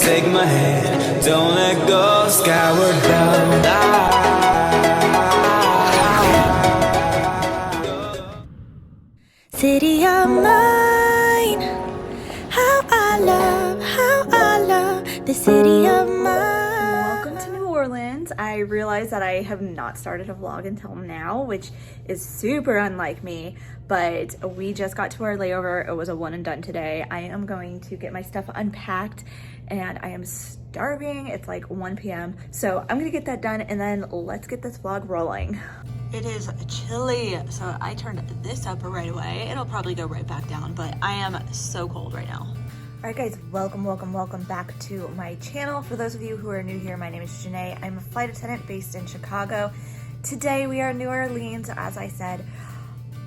take my hand, don't let go, skyward bound. City of mine, how I love the city of mine. Welcome to New Orleans. I realize that I have not started a vlog until now, which is super unlike me, but we just got to our layover. It was a one and done today. I am going to get my stuff unpacked and I am starving. It's like 1 p.m. So I'm gonna get that done and then let's get this vlog rolling. It is chilly, so I turned this up right away. It'll probably go right back down, but I am so cold right now. All right guys, welcome back to my channel. For those of you who are new here, my name is Janae. I'm a flight attendant based in Chicago. Today we are in New Orleans, as I said.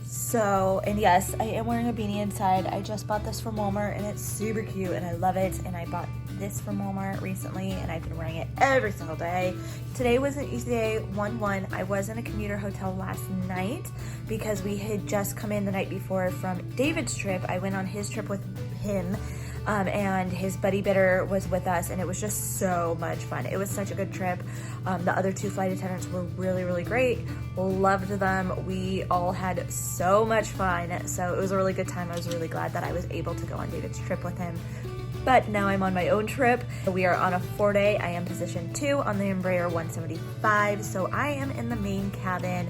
So, and yes, I am wearing a beanie inside. I just bought this from Walmart and it's super cute and I love it. And I bought this from Walmart recently and I've been wearing it every single day. Today was an easy day, 1-1. I was in a commuter hotel last night because we had just come in the night before from David's trip. I went on his trip with him. And his buddy bidder was with us and it was just so much fun. It was such a good trip. The other two flight attendants were really great. Loved them. We all had so much fun. So it was a really good time. I was really glad that I was able to go on David's trip with him. But now I'm on my own trip. We are on a 4-day. I am position 2 on the Embraer 175. So I am in the main cabin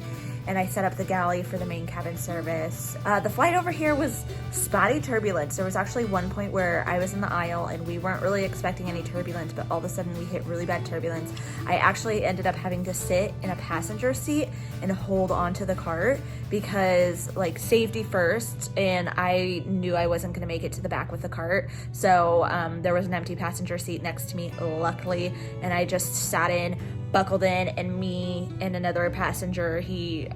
and I set up the galley for the main cabin service. The flight over here was spotty turbulence. There was actually one point where I was in the aisle and we weren't really expecting any turbulence, but all of a sudden we hit really bad turbulence. I actually ended up having to sit in a passenger seat and hold on to the cart because like safety first, and I knew I wasn't gonna make it to the back with the cart. So there was an empty passenger seat next to me, luckily, and I just sat in, buckled in, and me and another passenger, he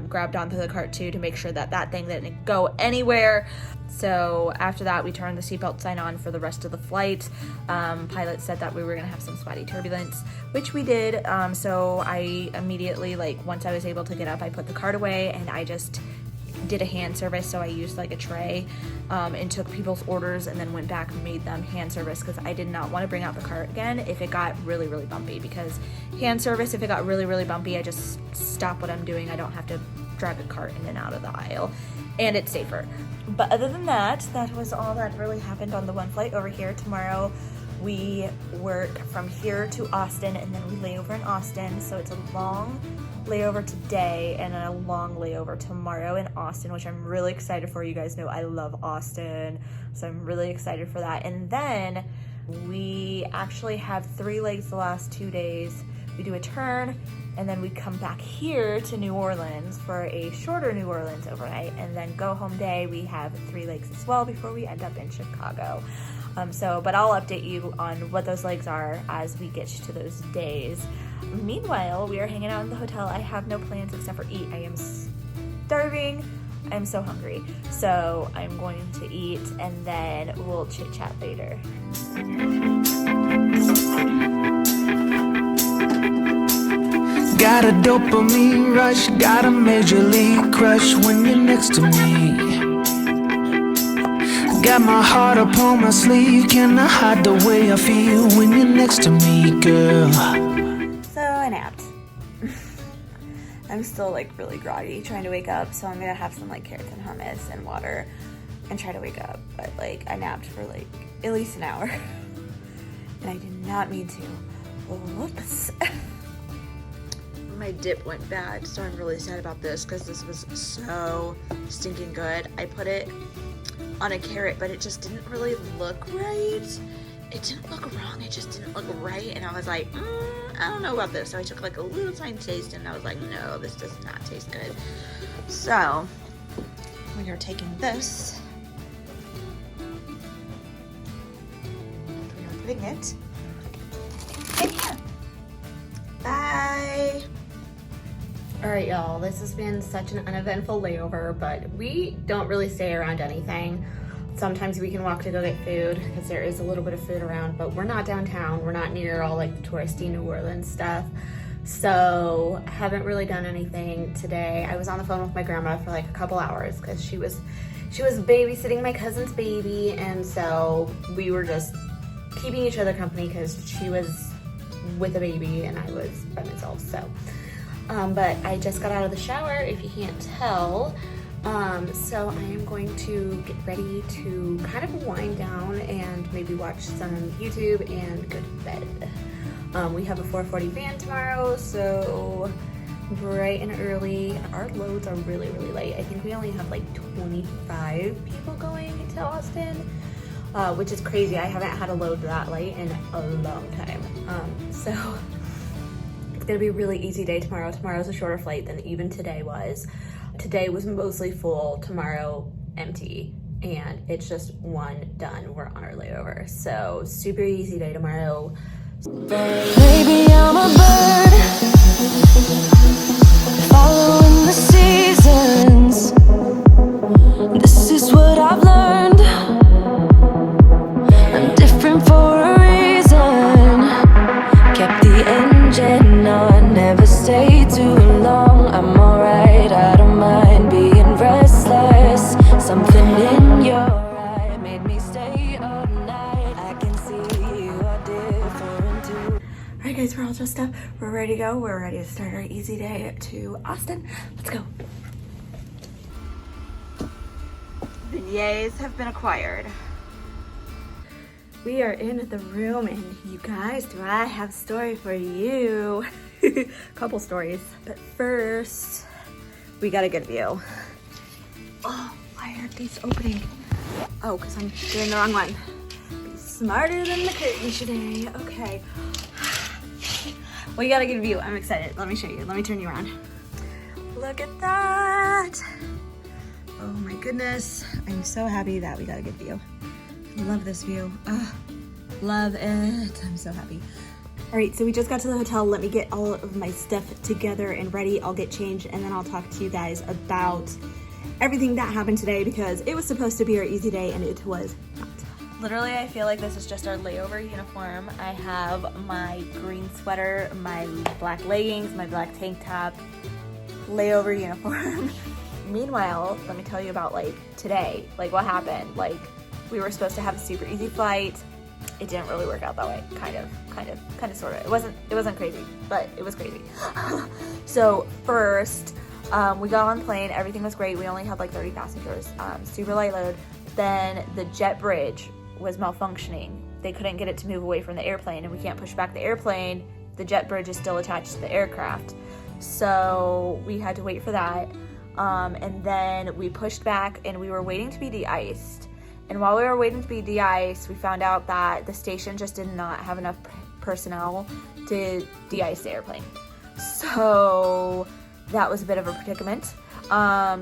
grabbed onto the cart too to make sure that that thing didn't go anywhere. So after that, we turned the seatbelt sign on for the rest of the flight. Pilot said that we were gonna have some spotty turbulence, which we did. So I immediately, like once I was able to get up, I put the cart away and I just did a hand service. So I used like a tray and took people's orders and then went back and made them hand service because I did not want to bring out the cart again if it got really bumpy, because hand service, if it got really bumpy, I just stop what I'm doing. I don't have to drag a cart in and out of the aisle and it's safer. But other than that, that was all that really happened on the one flight over here. Tomorrow we work from here to Austin and then we lay over in Austin. So it's a long layover today and a long layover tomorrow in Austin, which I'm really excited for. You guys know I love Austin, so I'm really excited for that. And then we actually have 3 legs the last 2 days. We do a turn and then we come back here to New Orleans for a shorter New Orleans overnight, and then go home day we have 3 legs as well before we end up in Chicago. But I'll update you on what those legs are as we get to those days. Meanwhile, we are hanging out in the hotel. I have no plans except for eat. I am starving. I'm so hungry. So I'm going to eat and then we'll chit chat later. Got a dopamine rush, got a major league crush when you're next to me. Got my heart upon my sleeve, can I hide the way I feel when you're next to me, girl? So I napped. I'm still like really groggy trying to wake up, so I'm gonna have some like carrots and hummus and water and try to wake up. But like I napped for like at least an hour and I did not mean to. Whoops. My dip went bad, so I'm really sad about this because this was so stinking good. I put it on a carrot, but it just didn't really look right. It didn't look wrong, it just didn't look right, and I was like, I don't know about this. So I took like a little tiny taste and I was like, no, this does not taste good. So we are taking this and we are putting it in here. Bye. All right, y'all, this has been such an uneventful layover, but we don't really stay around anything. Sometimes we can walk to go get food because there is a little bit of food around, but we're not downtown. We're not near all like the touristy New Orleans stuff. So haven't really done anything today. I was on the phone with my grandma for like a couple hours because she was babysitting my cousin's baby, and so we were just keeping each other company because she was with a baby and I was by myself. So, but I just got out of the shower, if you can't tell. So I am going to get ready to kind of wind down and maybe watch some YouTube and go to bed. We have a 4:40 van tomorrow, so bright and early. Our loads are really late. I think we only have like 25 people going to Austin, which is crazy. I haven't had a load that late in a long time. So it's gonna be a really easy day tomorrow. Tomorrow's a shorter flight than even today was. Today was mostly full, tomorrow empty, and it's just one done. We're on our layover. So super easy day tomorrow. Baby, I'm a bird, following the seasons. This is what I've learned. I'm different for a reason. Kept the engine on, never stayed too long. I'm alright, I don't mind being restless. Something in your eye made me stay all night. I can see you are different too. All right, guys, we're all dressed up. We're ready to go. We're ready to start our easy day to Austin. Let's go. Beignets have been acquired. We are in the room, and you guys, do I have a story for you? Couple stories, but first, we got a good view. Oh, why aren't these opening? Oh, because I'm doing the wrong one. Be smarter than the curtains today. Okay. We got a good view. I'm excited. Let me show you. Let me turn you around. Look at that. Oh my goodness. I'm so happy that we got a good view. Love this view. Love it. I'm so happy. All right, so we just got to the hotel. Let me get all of my stuff together and ready. I'll get changed, and then I'll talk to you guys about everything that happened today, because it was supposed to be our easy day and it was not. Literally, I feel like this is just our layover uniform. I have my green sweater, my black leggings, my black tank top, layover uniform. Meanwhile, let me tell you about like today, like what happened. Like, we were supposed to have a super easy flight. It didn't really work out that way. Kind of, sort of. It wasn't crazy, but it was crazy. So first, we got on the plane. Everything was great. We only had like 30 passengers, super light load. Then the jet bridge was malfunctioning. They couldn't get it to move away from the airplane, and we can't push back the airplane. The jet bridge is still attached to the aircraft. So we had to wait for that. And then we pushed back, and we were waiting to be de-iced. And while we were waiting to be de-iced, we found out that the station just did not have enough personnel to de-ice the airplane. So that was a bit of a predicament,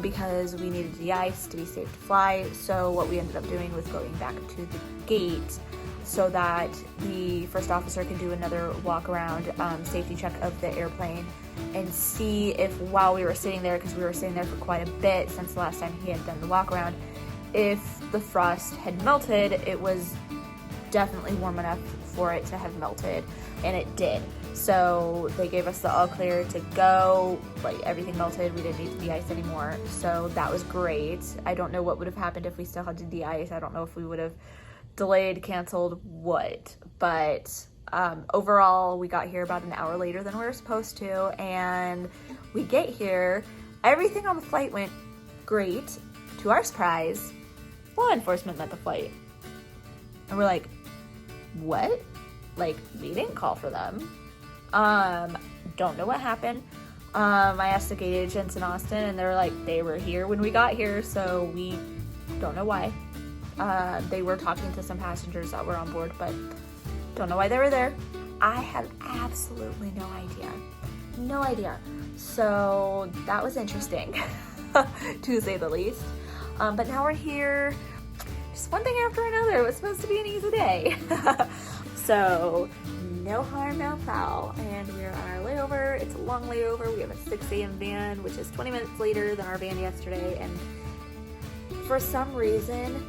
because we needed de-ice to be safe to fly. So what we ended up doing was going back to the gate so that the first officer can do another walk around, safety check of the airplane, and see if, while we were sitting there, because we were sitting there for quite a bit since the last time he had done the walk around, if the frost had melted. It was definitely warm enough for it to have melted, and it did. So they gave us the all clear to go. Like, everything melted. We didn't need to de-ice anymore. So that was great. I don't know what would have happened if we still had to de-ice. I don't know if we would have delayed, canceled, what. But overall, we got here about an hour later than we were supposed to, and we get here. Everything on the flight went great. To our surprise, law enforcement met the flight. And we're like, what? Like, we didn't call for them. Don't know what happened. I asked the gate agents in Austin, and they were like, they were here when we got here, so we don't know why. They were talking to some passengers that were on board, but don't know why they were there. I had absolutely no idea. No idea. So that was interesting, to say the least. But now we're here. Just one thing after another. It was supposed to be an easy day. So no harm, no foul. And we're on our layover. It's a long layover. We have a 6 a.m. van, which is 20 minutes later than our van yesterday. And for some reason,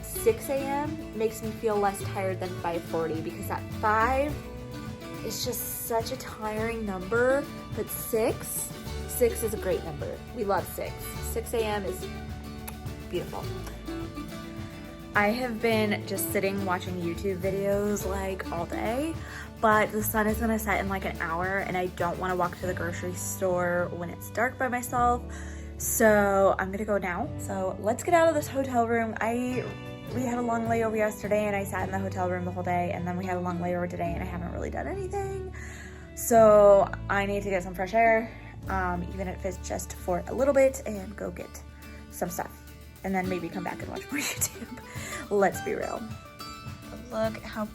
6 a.m. makes me feel less tired than 5:40, because at 5, it's just such a tiring number. But 6 is a great number. We love 6. 6 a.m. is beautiful. I have been just sitting watching YouTube videos like all day, but the sun is gonna set in like an hour and I don't wanna walk to the grocery store when it's dark by myself. So I'm gonna go now. So let's get out of this hotel room. We had a long layover yesterday and I sat in the hotel room the whole day, and then we had a long layover today and I haven't really done anything. So I need to get some fresh air, even if it's just for a little bit, and go get some stuff. And then maybe come back and watch more YouTube. Let's be real. Look how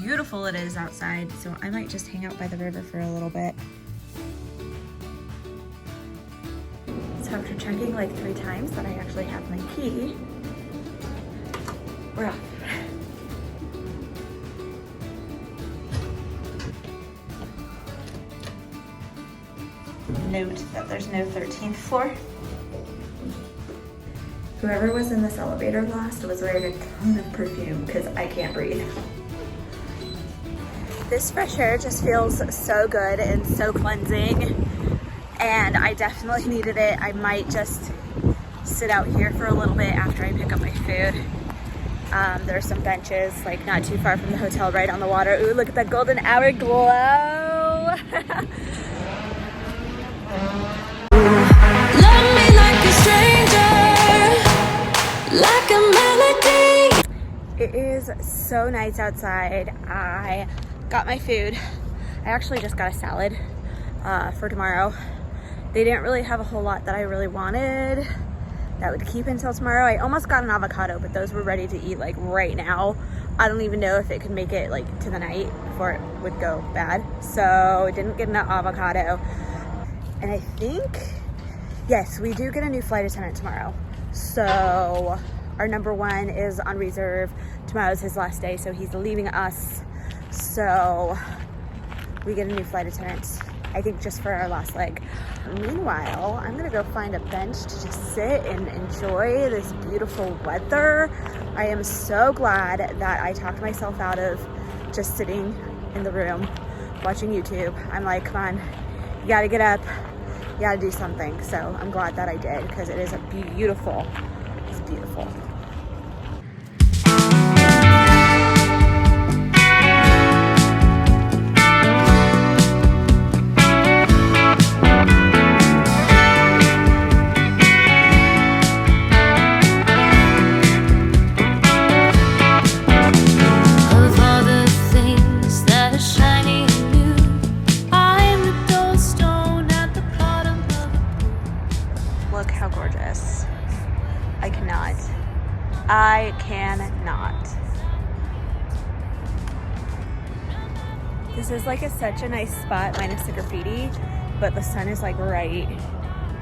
beautiful it is outside. So I might just hang out by the river for a little bit. So after checking like 3 times that I actually have my key, we're off. Note that there's no 13th floor. Whoever was in this elevator last was wearing a ton of perfume because I can't breathe. This fresh air just feels so good and so cleansing, and I definitely needed it. I might just sit out here for a little bit after I pick up my food. There's some benches like not too far from the hotel, right on the water. Ooh, look at that golden hour glow. Love me like a stranger, like a melody. It is so nice outside. I got my food. I actually just got a salad for tomorrow. They didn't really have a whole lot that I really wanted that would keep until tomorrow. I almost got an avocado, but those were ready to eat like right now. I don't even know if it could make it like to the night before it would go bad. So I didn't get an avocado. And I think, yes, we do get a new flight attendant tomorrow. So our number 1 is on reserve. Tomorrow's his last day, so he's leaving us. So we get a new flight attendant, I think just for our last leg. Meanwhile, I'm gonna go find a bench to just sit and enjoy this beautiful weather. I am so glad that I talked myself out of just sitting in the room watching YouTube. I'm like, come on, you gotta get up, you gotta do something. So I'm glad that I did, because it is beautiful. It's beautiful. I cannot. This is like such a nice spot minus the graffiti, but the sun is like right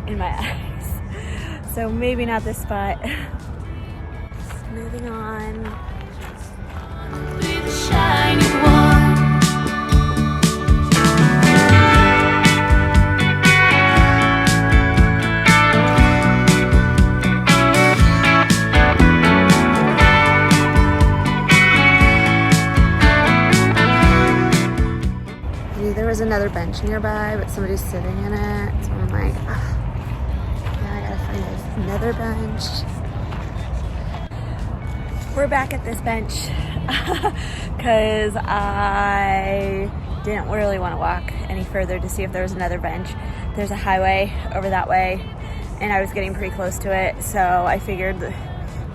in my eyes. So maybe not this spot. Moving on. Be the shining one. There was another bench nearby, but somebody's sitting in it. So I'm like, yeah, I gotta find another bench. We're back at this bench because I didn't really want to walk any further to see if there was another bench. There's a highway over that way, and I was getting pretty close to it. So I figured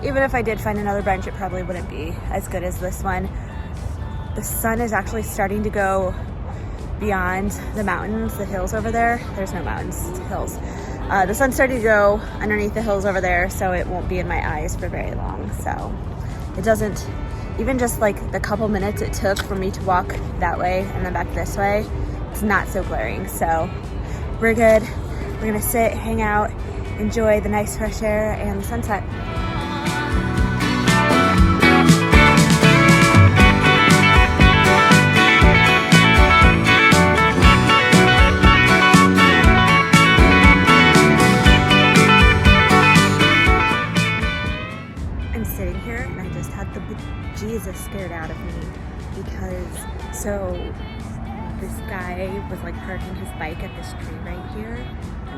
even if I did find another bench, it probably wouldn't be as good as this one. The sun is actually starting to go beyond the mountains, the hills over there. There's no mountains, it's hills. The sun's starting to go underneath the hills over there, so it won't be in my eyes for very long. So it doesn't, even just like the couple minutes it took for me to walk that way and then back this way, it's not so glaring. So we're good. We're gonna sit, hang out, enjoy the nice fresh air and the sunset. Jesus scared out of me because this guy was like parking his bike at this tree right here.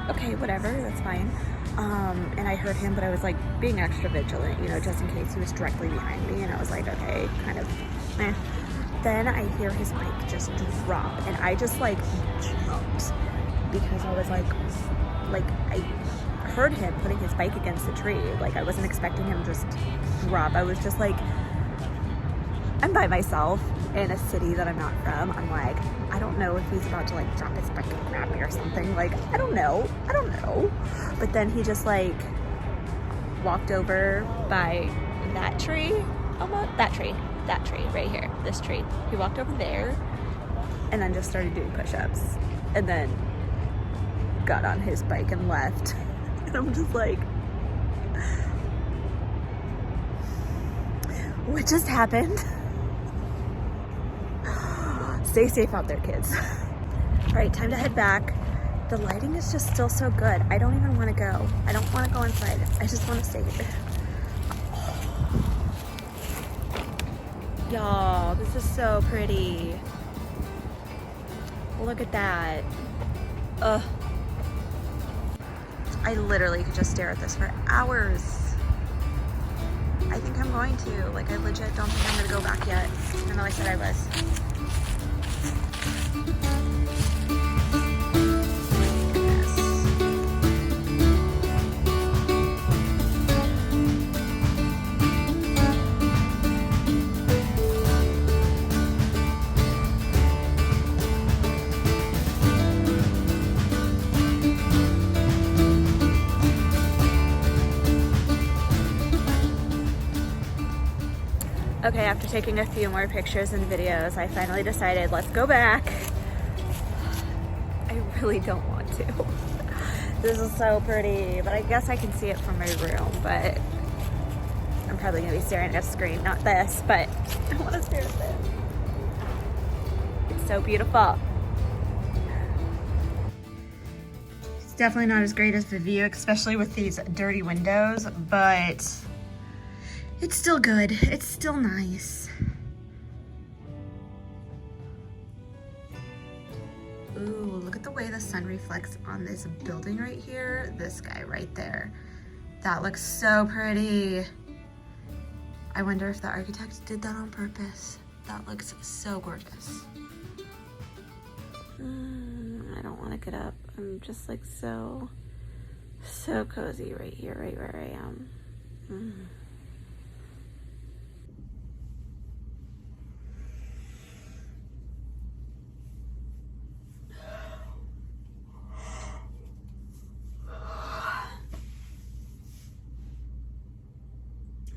Okay, whatever, that's fine. and I heard him, but I was like being extra vigilant, you know, just in case he was directly behind me, and I was like, okay, kind of meh. Then I hear his bike just drop, and I just like jumped because I was like I heard him putting his bike against the tree. Like, I wasn't expecting him to just drop. I was just like, I'm by myself in a city that I'm not from. I'm like, I don't know if he's about to like drop his bike and grab me or something. Like, I don't know. But then he just like walked over by that tree, almost that tree right here, this tree. He walked over there and then just started doing push-ups and then got on his bike and left. And I'm just like, what just happened? Stay safe out there, kids. All right, time to head back. The lighting is just still so good. I don't even want to go. I don't want to go inside. I just want to stay here. Y'all, this is so pretty. Look at that. Ugh. I literally could just stare at this for hours. I think I'm going to. Like, I legit don't think I'm gonna go back yet, even though I said I was. Okay, after taking a few more pictures and videos, I finally decided, let's go back. I really don't want to. This is so pretty, but I guess I can see it from my room, but I'm probably gonna be staring at a screen, not this, but I wanna stare at this. It's so beautiful. It's definitely not as great as the view, especially with these dirty windows, but it's still good. It's still nice. Ooh, look at the way the sun reflects on this building right here. This guy right there. That looks so pretty. I wonder if the architect did that on purpose. That looks so gorgeous. I don't want to get up. I'm just like so cozy right here, right where I am.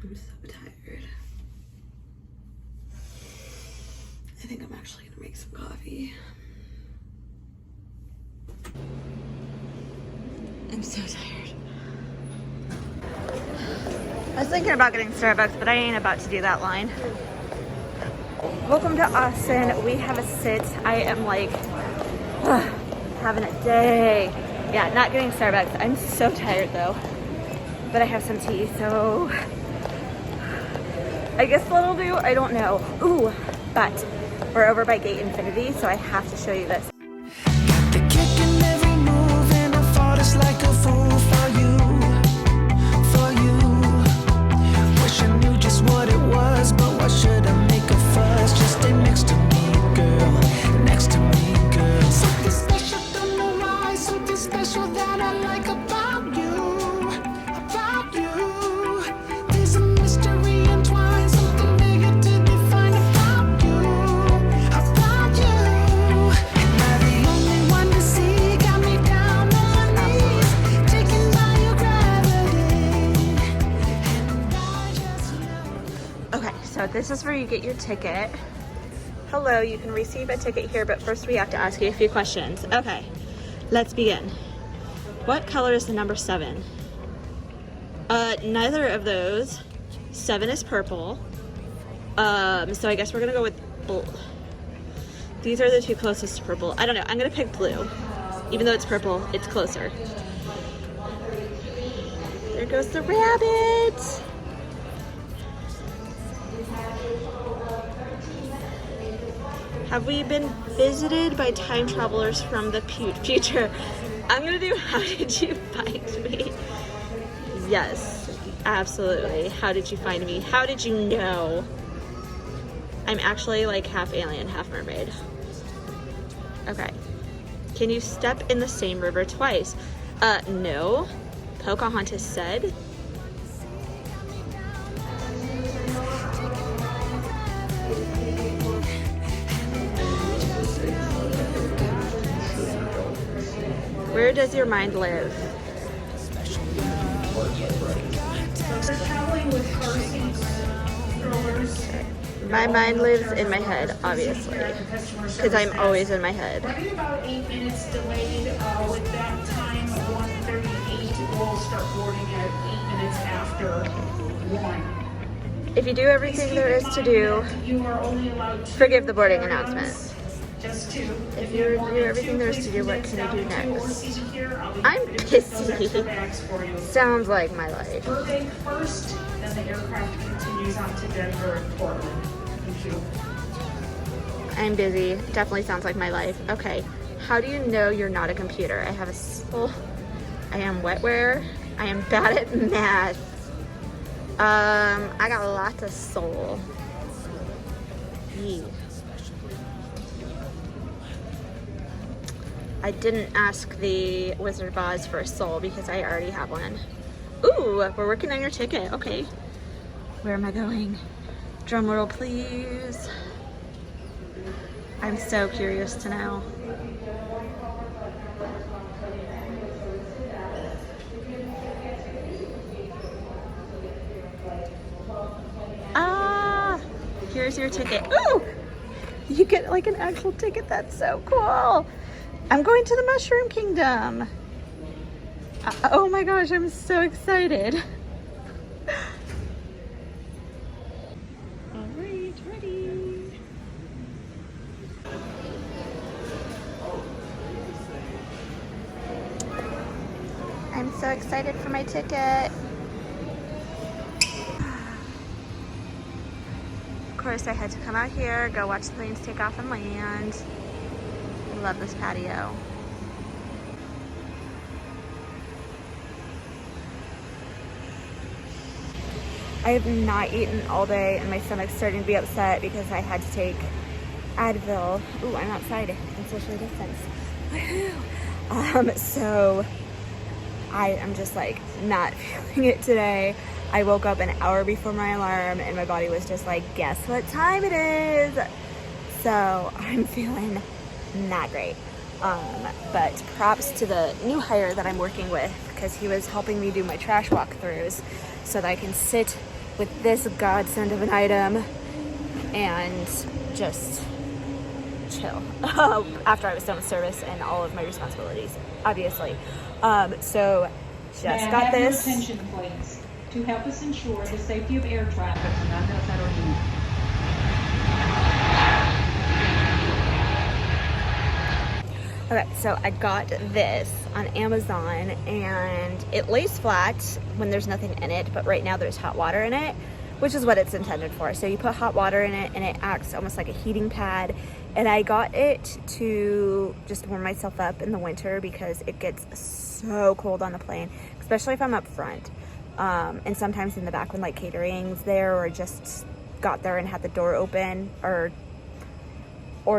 I'm so tired. I think I'm actually gonna make some coffee. I'm so tired. I was thinking about getting Starbucks, but I ain't about to do that line. Welcome to Austin. We have a sit. I am like having a day. Yeah, not getting Starbucks. I'm so tired though. But I have some tea, so I guess what'll do, I don't know. Ooh, but we're over by Gate Infinity, so I have to show you this. The kick in every move and I fought us like a fool for you. Wish I knew just what it was, but why should I make a fuss? Just stay next to me, girl. Next to me, girl. Something special, don't know why. Something special that I like about you. About you. There's a mystery entwined, something bigger to define about you. About you. Am I the only one to see? Got me down on my knees, taken by your gravity. And I just know. Okay, so this is where you get your ticket. Hello, you can receive a ticket here, but first we have to ask you a few questions. Okay, let's begin. What color is the number 7? Neither of those. 7 is purple. So I guess we're gonna go with blue. These are the two closest to purple. I don't know, I'm gonna pick blue. Even though it's purple, it's closer. There goes the rabbit. Have we been visited by time travelers from the future? I'm gonna do How Did You Find Me? Yes, absolutely. How did you find me? How did you know? I'm actually like half alien, half mermaid. Okay. Can you step in the same river twice? No. Pocahontas said. Where does your mind live? My mind lives in my head, obviously, because I'm always in my head. Running about 8 minutes delayed with that time of 1:38. We'll start boarding at 8 minutes after 1. If you do everything there is to do, You are only allowed to forgive the boarding announcement. just 2. If you do everything there is to do, what can you do next? I'm pissy. Sounds like my life. Burbank first, then the aircraft continues on to Denver and Portland. Thank you. I'm busy. Definitely sounds like my life. Okay. How do you know you're not a computer? I have a soul. I am wetware. I am bad at math. I got lots of soul. Yee. I didn't ask the Wizard of Oz for a soul because I already have one. Ooh, we're working on your ticket. Okay. Where am I going? Drum roll, please. I'm so curious to know. Ah, here's your ticket. Ooh, you get like an actual ticket. That's so cool. I'm going to the Mushroom Kingdom. Oh my gosh, I'm so excited. All right, ready. I'm so excited for my ticket. Of course, I had to come out here, go watch the planes take off and land. I love this patio. I have not eaten all day and my stomach's starting to be upset because I had to take Advil. Ooh, I'm outside in social distance. Woohoo! So I am just like not feeling it today. I woke up an hour before my alarm and my body was just like, guess what time it is? So I'm feeling not great. But props to the new hire that I'm working with because he was helping me do my trash walkthroughs so that I can sit with this godsend of an item and just chill after I was done with service and all of my responsibilities, obviously. So just got this. Your attention, please, to help us ensure the safety of air traffic. Okay, so I got this on Amazon and it lays flat when there's nothing in it, but right now there's hot water in it, which is what it's intended for. So you put hot water in it and it acts almost like a heating pad. And I got it to just warm myself up in the winter because it gets so cold on the plane, especially if I'm up front. And sometimes in the back when like catering's there or just got there and had the door open or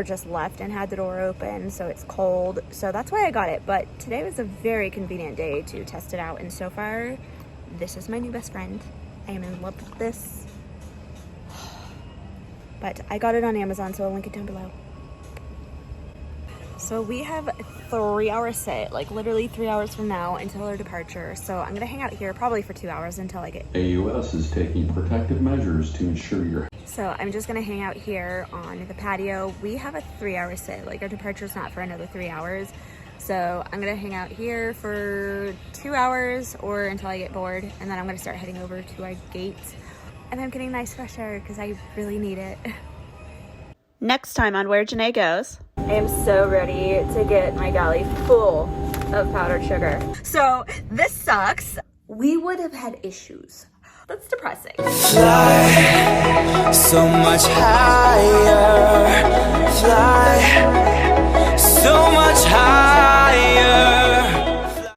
just left and had the door open, so it's cold. So that's why I got it. But today was a very convenient day to test it out, and so far this is my new best friend. I am in love with this. But I got it on Amazon, so I'll link it down below. So we have a 3-hour sit, like literally 3 hours from now until our departure. So I'm gonna hang out here probably for 2 hours until I get... AUS is taking protective measures to ensure your... So I'm just gonna hang out here on the patio. We have a 3-hour sit, like our departure's not for another 3 hours. So I'm gonna hang out here for 2 hours or until I get bored. And then I'm gonna start heading over to our gate. And I'm getting nice fresh air because I really need it. Next time on Where Janae Goes. I am so ready to get my galley full of powdered sugar. So this sucks. We would have had issues. That's depressing. Fly so much higher. Fly so much higher.